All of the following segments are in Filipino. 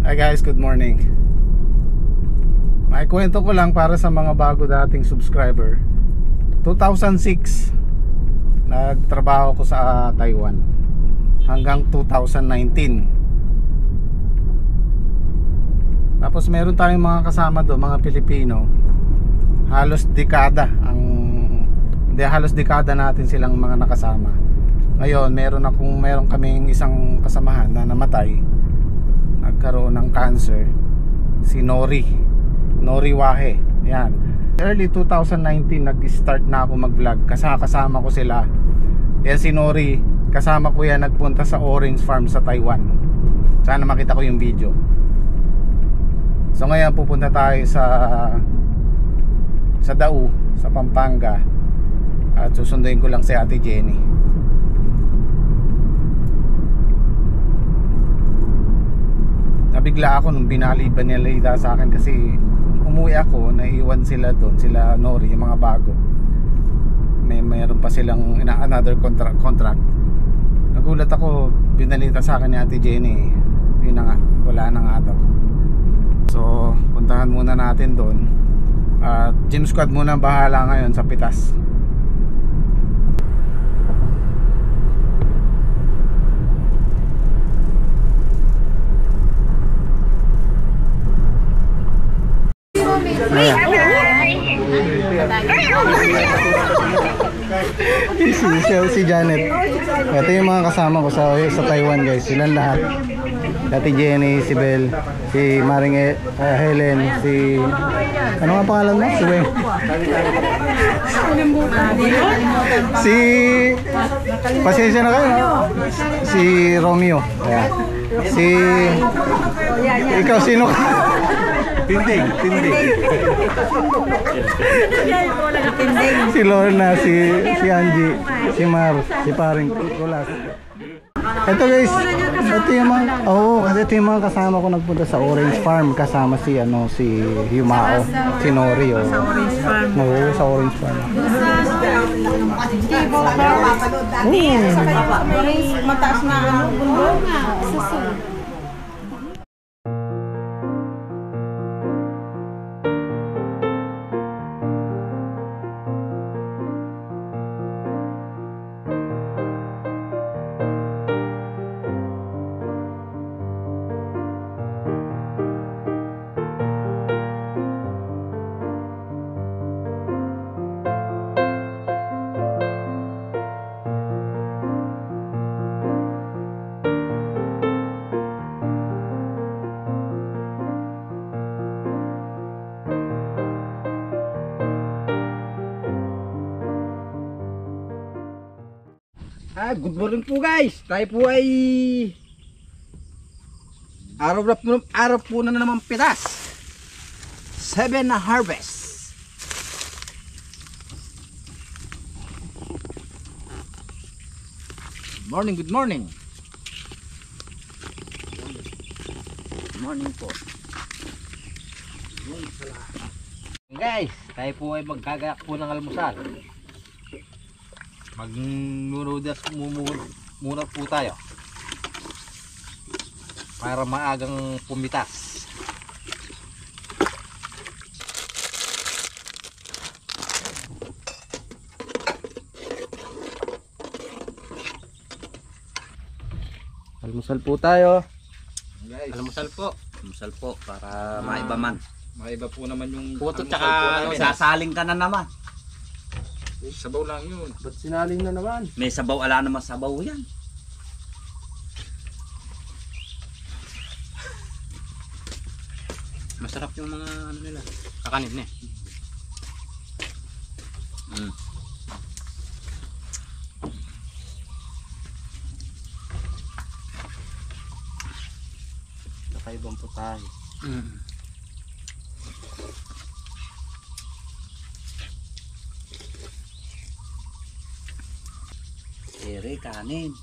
Hi guys, good morning. May kwento ko lang para sa mga bago dating subscriber. 2006 nagtrabaho ko sa Taiwan hanggang 2019. Tapos meron tayong mga kasama doon, mga Pilipino. Halos dekada natin silang mga nakasama. Ngayon, meron kaming isang kasamahan na namatay. Nagkaroon ng cancer. Si Nori Wahe. Yan. Early 2019 nag-start na ako mag-vlog. Kasama ko sila. Yan si Nori, kasama ko yan nagpunta sa orange farm sa Taiwan. Sana makita ko yung video. So ngayon pupunta tayo sa Dau, sa Pampanga. At susunduin ko lang si Ate Jenny. Nabigla ako nung binalita sa akin kasi umuwi ako, naiwan sila doon, sila Nori, yung mga bago. Mayroon pa silang another contract. Nagulat ako, binalita sa akin ni Ate Jenny. Yun na nga, wala na nga daw. So puntahan muna natin doon. At gym squad muna bahala ngayon sa pitas. Si Janet. Ito yung mga kasama ko sa Taiwan guys. Silang lahat. Ate Jenny, si Bel, si Maring Helen, si... Ano nga pangalan mo? Si Weng. Si... Pasensya na kayo. Si Romeo. Ayan. Si... Ikaw sino ka? Tinding. Si Lorna, si Angie, si Mar, si Paring Kulas. Ito guys, ito yung mga, kasi ito yung mga kasama ko nagpunta sa Orange Farm, kasama si Yumao, si Nori. Sa Orange Farm. Oo, sa Orange Farm. Mataas na bundok nga. Good morning po guys. Tayo po ay araw po na naman pitas. 7 na harvest. Good morning. Good morning po. Guys, tayo po ay magkagayak po ng almusal. Magnunudas muna po tayo para maagang pumitas. Almusal po tayo. Guys. Almusal po para maiba man. Maiba po naman yung puto tsaka sasaling ka na naman. Sabaw lang yun. Ba't sinaling na naman? May sabaw, ala naman sabaw yan. Masarap yung mga ano nila, kakanin eh. Nakaibang po tayo. Kanin.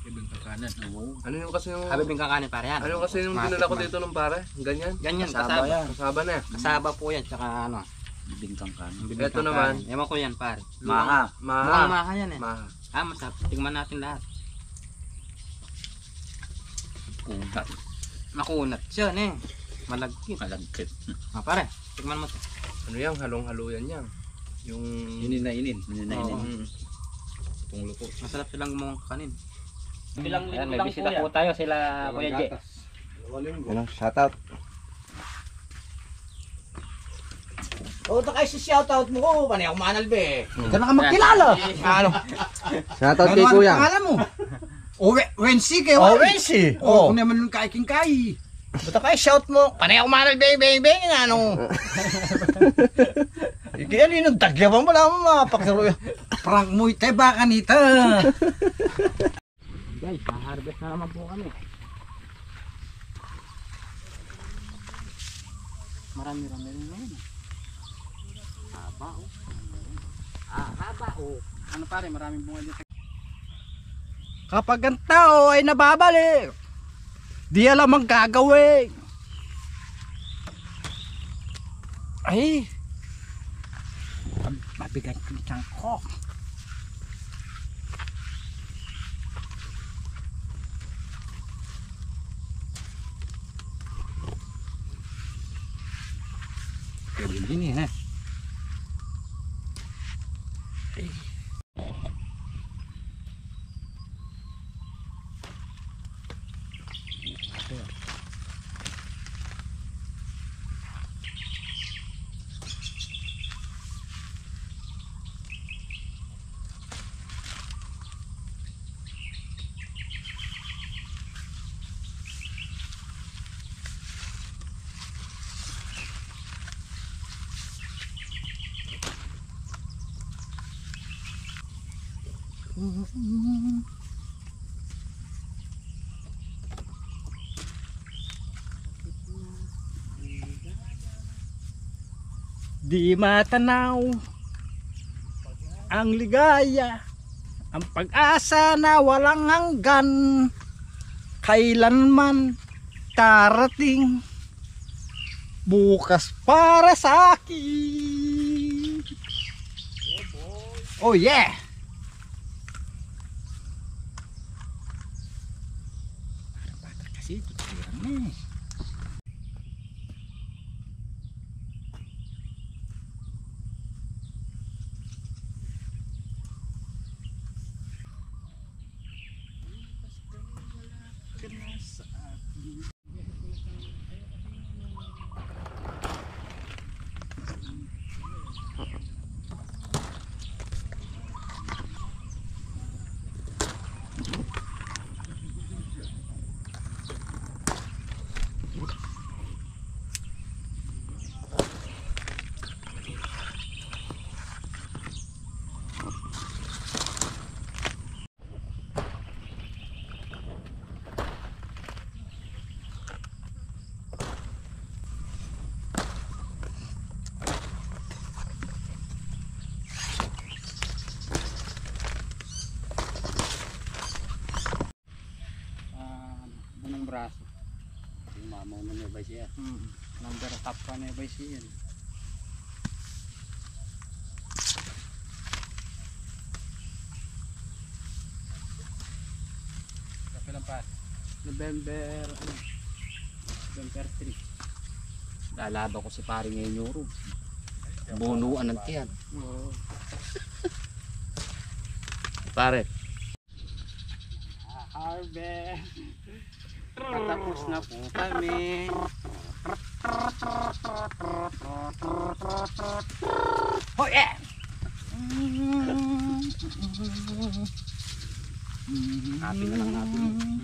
Ibang kakanan. Oo. Ano yung kasi yung... Habibing kakanin pare yan. Ano yung kasi yung dinala ko dito nung pare? Ganyan? Ganyan, kasaba. kasaba. Kasaba na. Kasaba po yan, tsaka ano. Bibingkang kanin. Ito naman. Ewan ko yan pare. Maha. Mukhang maha yan eh. Maha. Masarap. Tingnan natin lahat. Puta. Makunat siya, ne. Malagkit. Malagkit. Ah, pare, tikman mo to. Ano yan? Halong-halo yan yan. Yung... Inin na inin. Oo. Itong luto. Masarap silang mga kanin. Bilang Ayan, linggo may lang bisita kuya. po tayo sila Kuya J. Ano, shoutout. O, ito kayo si shoutout mo ko. Panay ako manalbe. Hmm. Ito na ka magkilala. Ano? Shoutout kay Kuya. Pangalan mo? O, Wensi kayo. Oh, Wensi. O, kung naman nung kaiking-kai. Ito kayo shout mo. Panay ako manalbe. Beng. Ano? Kaya ninong tagyawan mo lang mapakaro. Prank mo ite baka nita. Guys, harvest na naman po kami. Marami-rami rin ngayon. Haba oh. Haba oh. Ano pare, maraming bunga dito. Kapag ang tao ay nababalik, di alam ang gagawin. Ay, mabigat yung tiyan ko. Begini ha. Di matanaw ang ligaya, ang pag-asa na walang hanggan, kailanman darating bukas para sa akin. Oh yeah. Parang bata kasi ito, tirang na eh. Bunang braso. Yung mamaw na may siya. Number top pa na may siya. Kapilang pa? November 3. Lalaba ko si pare ngayon Euro. Bunuan ng tiyan. Oo. Pare. Harvest. Patapos na po kami. Oh yeah. Happy na lang natin.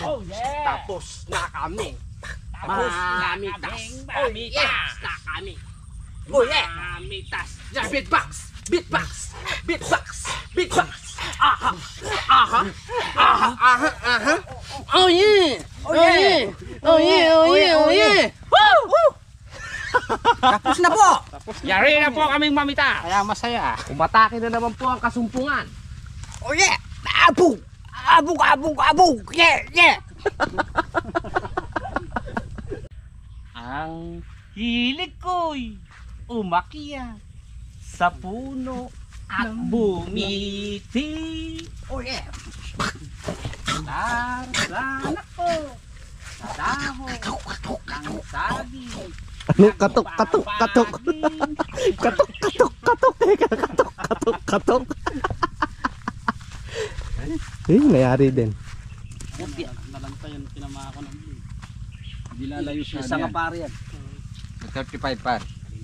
Oh yeah. Tapos na kami. Mamitas. Oh yes, na kami. Oh yeah. Mamitas. Yeah, beatbox. Aha. Oh yeah. Oh yeah. Woo! Tapos na po. Yari na po kaming mamita. Kaya masaya. Umatake na naman po ang kasumpungan. Oh yeah! Abog! Abog, abog, abog! Yeah, yeah! Ang hilig ko'y umakyat sa puno at bumiti. Oh yeah! Darsan ako sa dahon ng saging. Ano? Katok, katok, katok. Katok, katok, katok. Teka, katok, katok, katok. Eh, nangyari din. Nalantay yung tinama ako ng Di lalayo siya Isa nga pare yan. 35 par.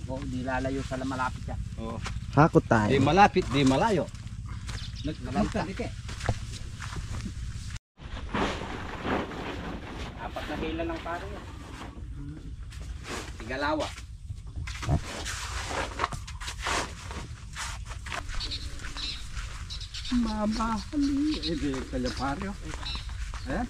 Oo, di lalayo sa malapit yan. Hakot tayo. Di malapit, di malayo. Nalanta. Apat na hila lang pare yan. Igalawa. Mabahali. Hindi, kalaparyo. Ayan.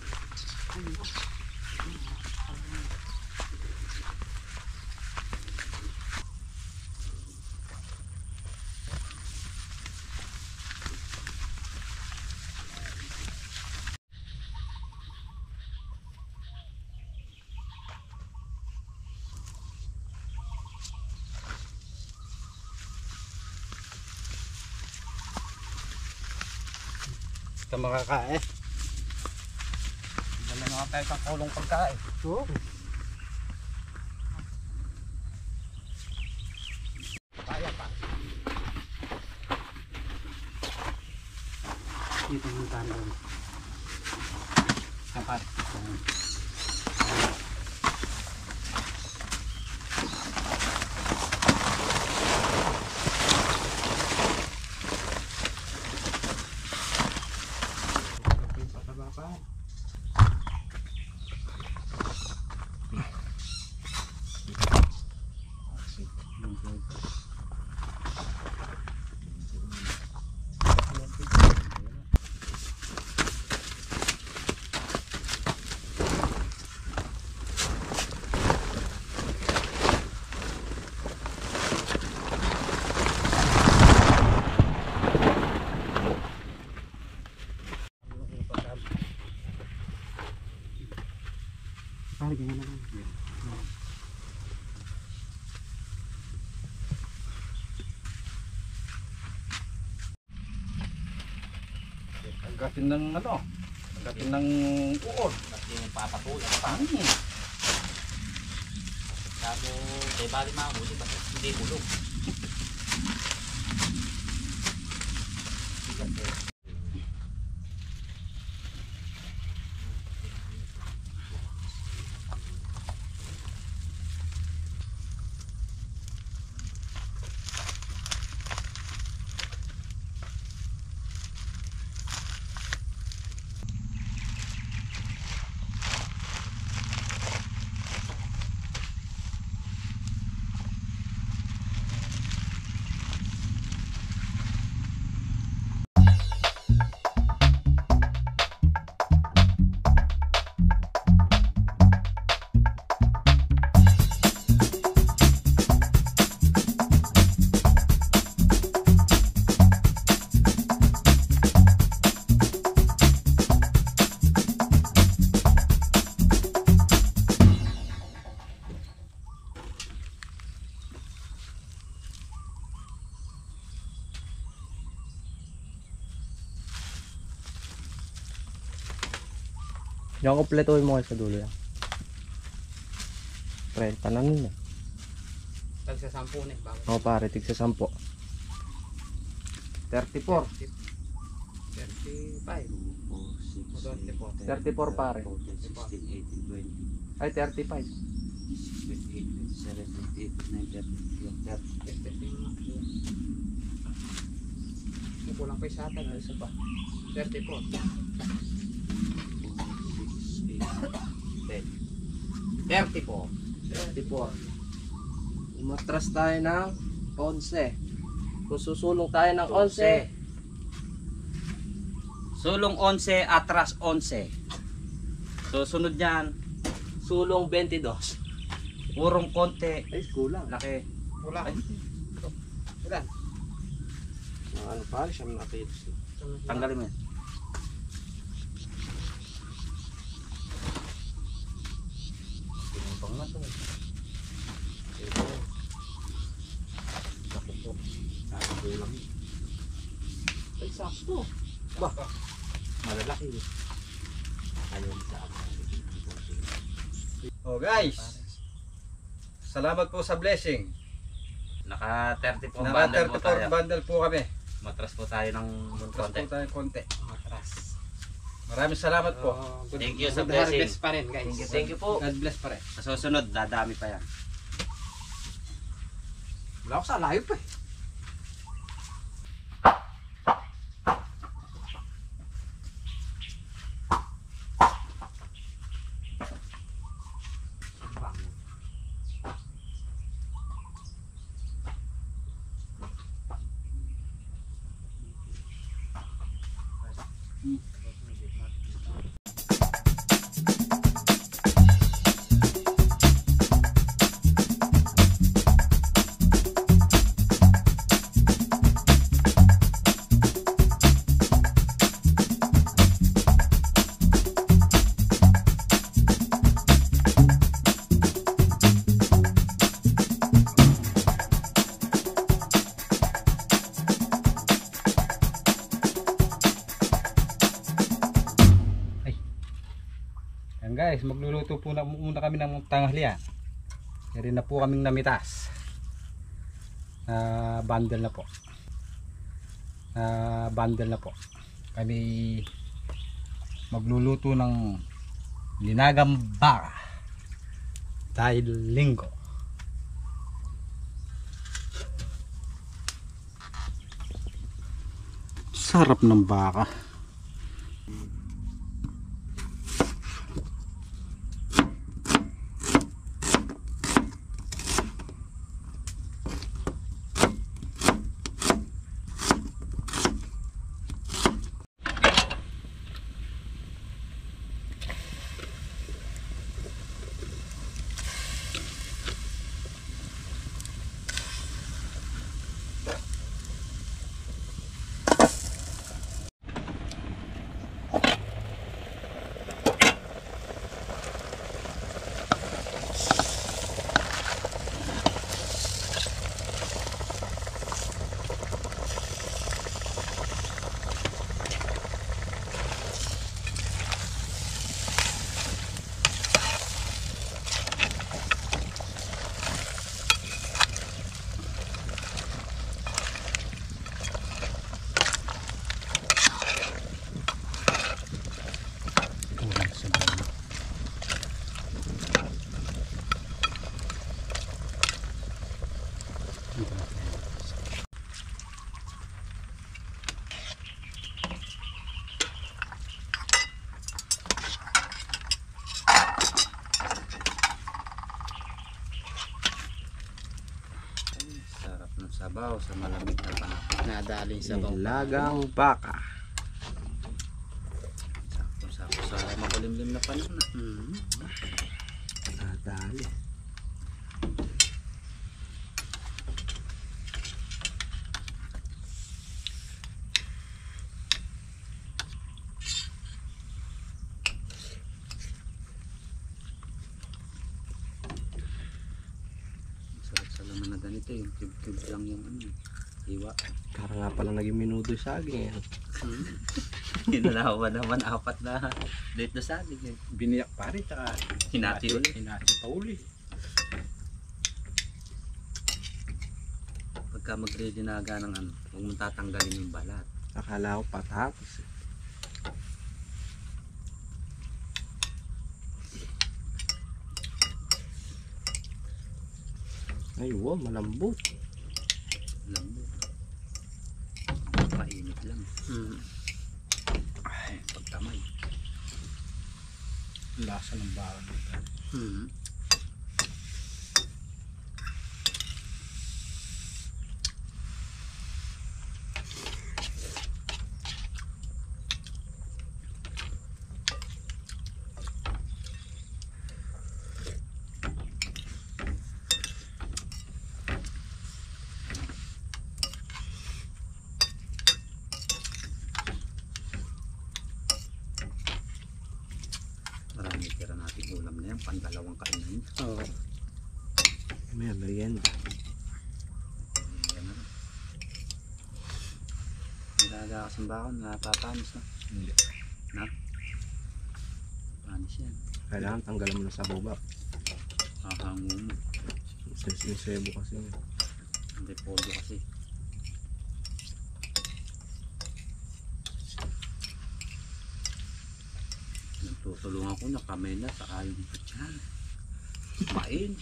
Ka makakain. Dala na tayo sa kulong pagkain. Oo. Kaya pa. Dito yung tandem. Sapat. Agatin ng ano? Agatin ng uod. Kasi yung papatulan pa. Sabi, eh bali mahuli ba? Hindi ulog. Yung kompletuhin mo kayo sa dulo yan. 30 na nun eh. Tagsa 10 eh. Bago. Oo pare, tig sa 10. 34. 35. 34 pare. Ay, 35. 34. Kulang pa isa ata. Isa pa. 34. 34. 34. Umatras tayo ng 11. Kung susulong tayo ng 11. Sulong 11, atras 11. Susunod niyan, Sulong 22. purong konti, Ay, kulang. laki. Wala. Wala. Ano pare, siya nakita. Tanggalin mo yan. Pinumpang na to. Ay, sakto. Ba? Malalaki. Ayun sa Oh guys, salamat po sa blessing. Naka 34 Naka bundle po tayo. 34 bundle po kami. Matras po tayo ng Matras konti. po tayo konti. matras. Maraming salamat po. Thank you sa Good blessing. harvest pa rin, guys. Thank you po. God bless pa rin. Sa susunod, dadami pa yan. Wala ko sa layo pa eh. Yan guys, magluluto po muna kami ng tanghalian. Meron na po kaming namitas. Bundle na po. Bundle na po. Kami magluluto ng linagang baka. Dahil linggo. Sarap ng baka. Sarap ng sabaw sa malamig na panahon. Nadaling sabaw. Nilagang baka. Sakto sa makulimlim na panahon. Nadali. Sarap sa laman na ganito yung cube lang yung ano. Iwa. Para nga pala naging minuto yung saging eh. Hinalawa naman 4 na date na saging eh. Biniyak pare, tsaka Hinati ulit. hinati pa uli. Pagka mag-ready na aga ng ano, huwag mong tatanggalin yung balat. Akala ko patapos eh. Ay wow, malambot. Lambot. Mainit lang. Ay, pagtamay. Lasa ng baka. Pang dalawang kainin. Oo. May merienda. Nilaga ka sa bakon, natatanis na. Hindi. Na? Panis yan. Kailangan tanggalan mo na sa baba. Hahango mo. Sinisebo kasi. Hindi podo kasi. Nagtutulungan ko na kamay na sa ayong putyan. Main.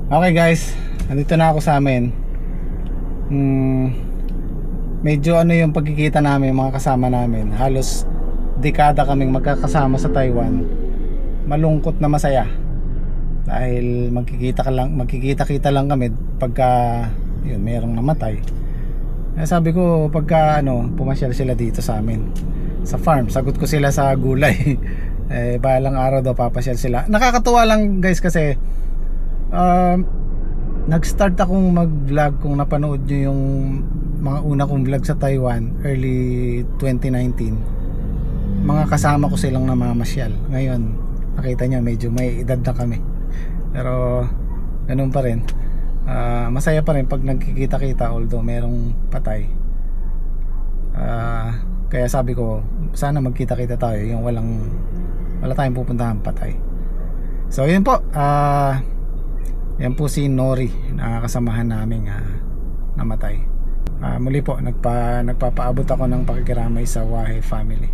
Okay guys, nandito na ako sa amin. Medyo ano yung pagkikita namin, mga kasama namin. Halos dekada kaming magkakasama sa Taiwan. Malungkot na masaya. Dahil magkikita-kita lang kami pagka yun, mayroong namatay. Kaya sabi ko pagka pumasyal sila dito sa amin sa farm, sagot ko sila sa gulay. Balang araw daw papasyal sila. Nakakatuwa lang guys kasi nag-start akong mag-vlog, kung napanood nyo yung mga una kong vlog sa Taiwan early 2019. Mga kasama ko silang namamasyal. Ngayon nakita nyo medyo may edad na kami, pero ganun pa rin. Masaya pa rin pag nagkikita-kita although merong patay. Kaya sabi ko sana magkita-kita tayo, yung wala tayong pupuntahan patay. So yun po, yan po si Nori na kasamahan namin namatay. Muli po nagpapaabot ako ng pakikiramay sa Wahe family.